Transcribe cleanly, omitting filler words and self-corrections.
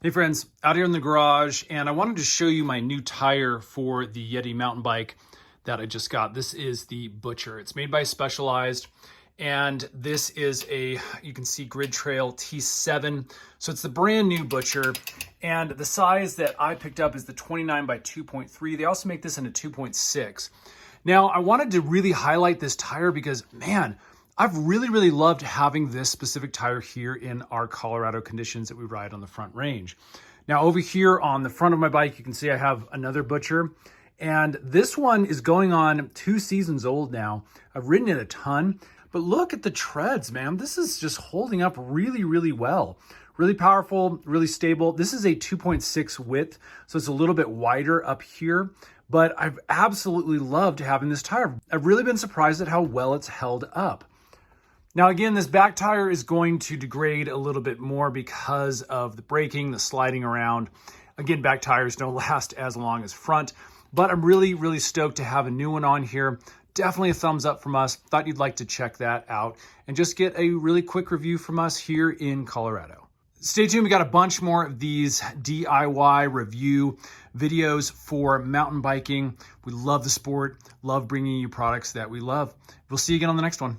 Hey friends, out here in the garage, and I wanted to show you my new tire for the Yeti mountain bike that I just got. This is the Butcher. It's made by Specialized, and this is you can see Grid Trail T7. So it's the brand new Butcher, and the size that I picked up is the 29 by 2.3. They also make this in a 2.6. Now, I wanted to really highlight this tire because, man, I've really loved having this specific tire here in our Colorado conditions that we ride on the Front Range. Now over here on the front of my bike, you can see I have another Butcher, and this one is going on 2 seasons old now. I've ridden it a ton, but look at the treads, man. This is just holding up really well. Really powerful, really stable. This is a 2.6 width, so it's a little bit wider up here, but I've absolutely loved having this tire. I've really been surprised at how well it's held up. Now again, this back tire is going to degrade a little bit more because of the braking, the sliding around. Again, back tires don't last as long as front, but I'm really stoked to have a new one on here. Definitely a thumbs up from us. Thought you'd like to check that out and just get a really quick review from us here in Colorado. Stay tuned, we got a bunch more of these DIY review videos for mountain biking. We love the sport, love bringing you products that we love. We'll see you again on the next one.